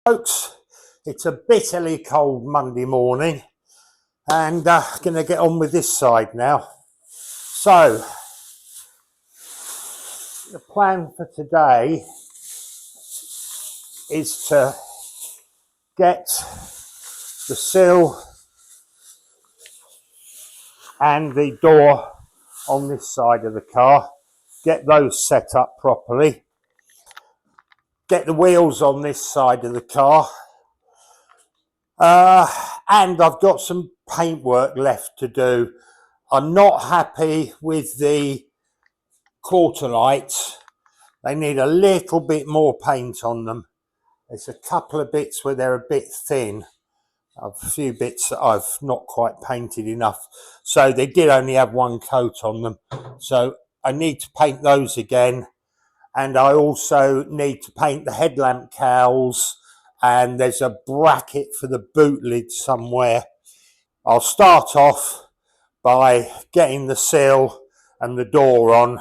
Folks, it's a bitterly cold Monday morning and going to get on with this side now. So the plan for today is to get the sill and the door on this side of the car, get those set up properly, get the wheels on this side of the car, and I've got some paintwork left to do. I'm not happy with the quarter lights. They need a little bit more paint on them. There's a couple of bits where they're a bit thin. A few bits that I've not quite painted enough. So they did only have one coat on them. So I need to paint those again. And I also need to paint the headlamp cowls, and there's a bracket for the boot lid somewhere. I'll start off by getting the sill and the door on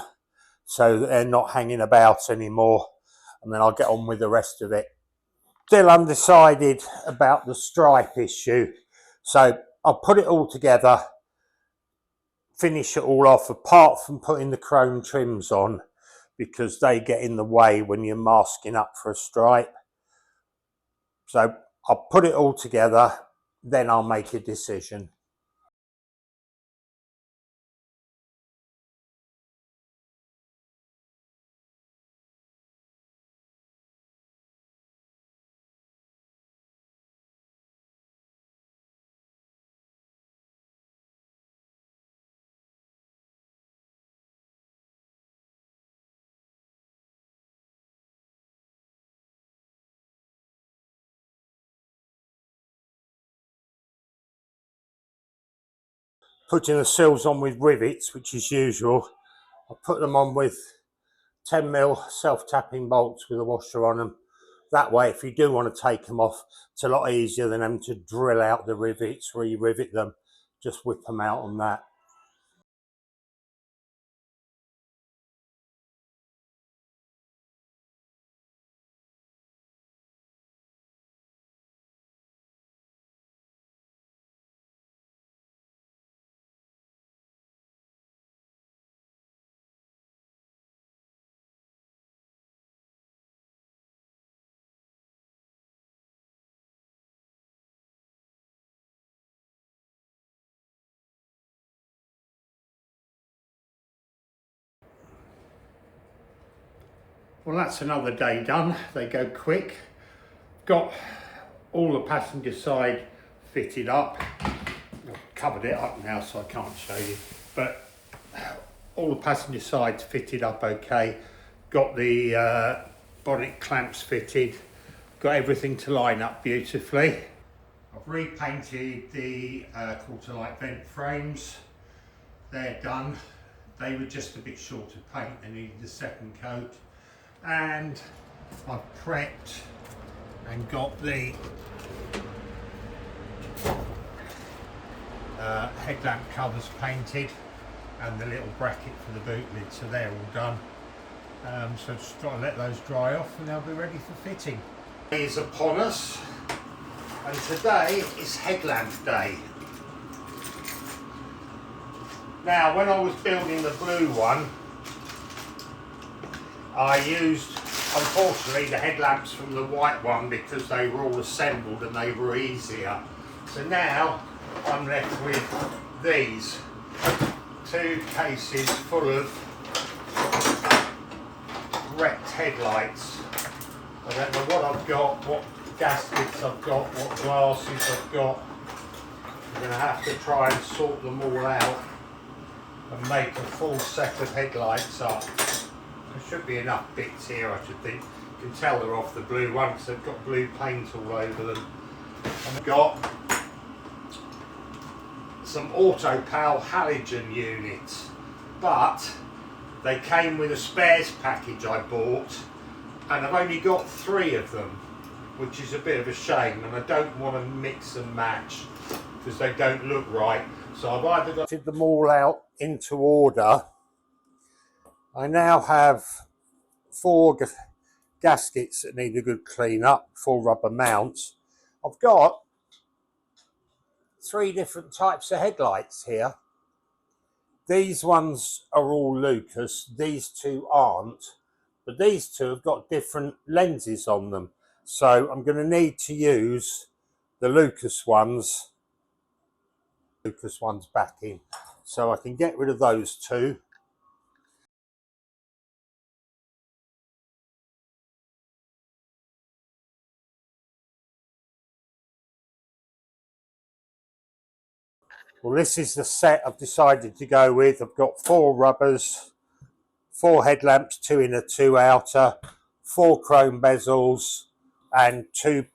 so that they're not hanging about anymore, and then I'll get on with the rest of it. Still undecided about the stripe issue, so I'll put it all together, finish it all off, apart from putting the chrome trims on, because they get in the way when you're masking up for a stripe. So I'll put it all together, then I'll make a decision. Putting the sills on with rivets, which is usual. I put them on with 10mm self-tapping bolts with a washer on them. That way, if you do want to take them off, it's a lot easier than them to drill out the rivets, re-rivet them. Just whip them out on that. Well, that's another day done. They go quick. Got all the passenger side fitted up. I've covered it up now so I can't show you, but all the passenger sides fitted up okay. Got the bonnet clamps fitted. Got everything to line up beautifully. I've repainted the quarter light vent frames. They're done. They were just a bit short of paint. They needed a second coat. And I've prepped and got the headlamp covers painted and the little bracket for the boot lid, so they're all done. So just got to let those dry off and they'll be ready for fitting. It is upon us, and today is headlamp day. Now, when I was building the blue one, I used, unfortunately, the headlamps from the white one because they were all assembled and they were easier. So now I'm left with these two cases full of wrecked headlights. I don't know what I've got, what gaskets I've got, what glasses I've got. I'm going to have to try and sort them all out and make a full set of headlights up. There should be enough bits here, I should think. You can tell they're off the blue one because they've got blue paint all over them. And I've got some AutoPal halogen units, but they came with a spares package I bought, and I've only got 3 of them, which is a bit of a shame, and I don't want to mix and match because they don't look right. So I've either got them all out into order. I now have 4 gaskets that need a good clean up, 4 rubber mounts. I've got 3 different types of headlights here. These ones are all Lucas, these 2 aren't, but these 2 have got different lenses on them. So I'm going to need to use the Lucas ones back in. So I can get rid of those 2. Well, this is the set I've decided to go with. I've got 4 rubbers, 4 headlamps, 2 inner, 2 outer, 4 chrome bezels, and 2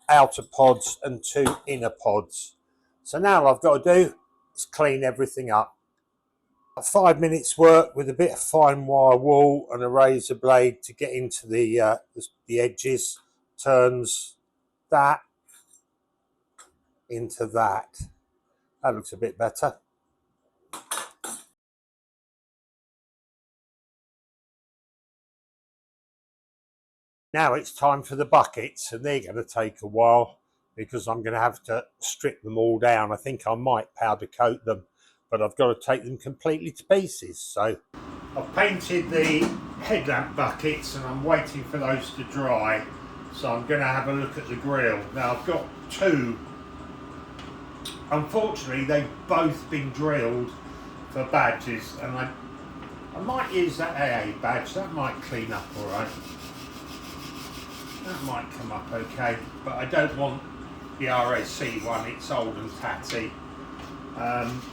outer pods and 2 inner pods. So now all I've got to do is clean everything up. 5 minutes work with a bit of fine wire wool and a razor blade to get into the edges. Turns that into that. That looks a bit better. Now it's time for the buckets, and they're going to take a while because I'm going to have to strip them all down. I think I might powder coat them, but I've got to take them completely to pieces. So I've painted the headlamp buckets and I'm waiting for those to dry. So I'm going to have a look at the grille. Now I've got 2. Unfortunately, they've both been drilled for badges, and I might use that AA badge. That might clean up all right. That might come up okay, but I don't want the RAC one, it's old and tatty.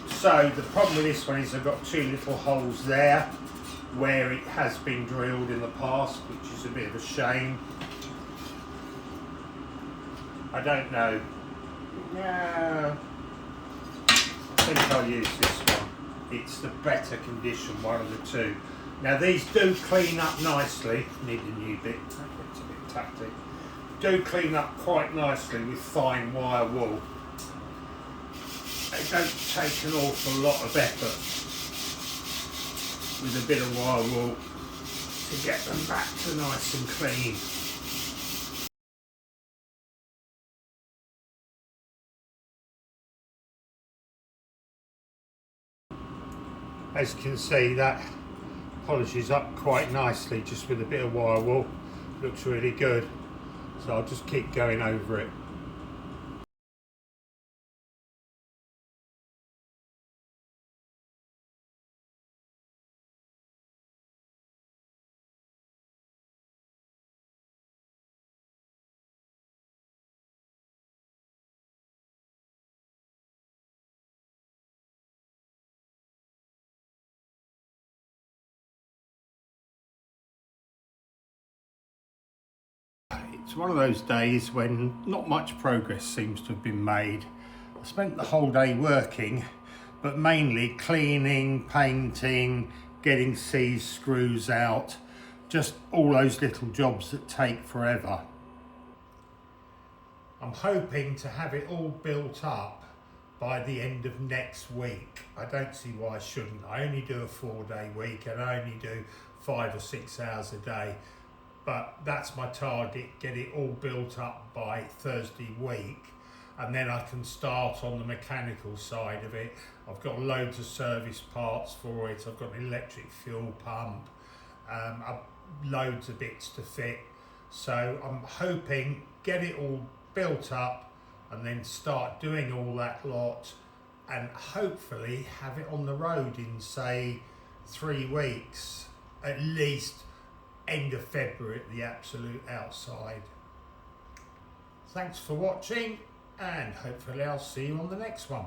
So the problem with this one is I've got 2 little holes there where it has been drilled in the past, which is a bit of a shame. I don't know. No, I think I'll use this one. It's the better condition one of the 2. Now these do clean up nicely. Need a new bit. It's a bit tatty. Do clean up quite nicely with fine wire wool. They don't take an awful lot of effort with a bit of wire wool to get them back to nice and clean. As you can see, that polishes up quite nicely just with a bit of wire wool. Looks really good. So I'll just keep going over it. It's one of those days when not much progress seems to have been made. I spent the whole day working, but mainly cleaning, painting, getting C's screws out, just all those little jobs that take forever. I'm hoping to have it all built up by the end of next week. I don't see why I shouldn't. I only do a 4-day week and I only do 5 or 6 hours a day. But that's my target, get it all built up by Thursday week, and then I can start on the mechanical side of it. I've got loads of service parts for it. I've got an electric fuel pump, loads of bits to fit. So I'm hoping get it all built up and then start doing all that lot and hopefully have it on the road in, say, 3 weeks, at least end of February at the absolute outside. Thanks for watching, and hopefully I'll see you on the next one.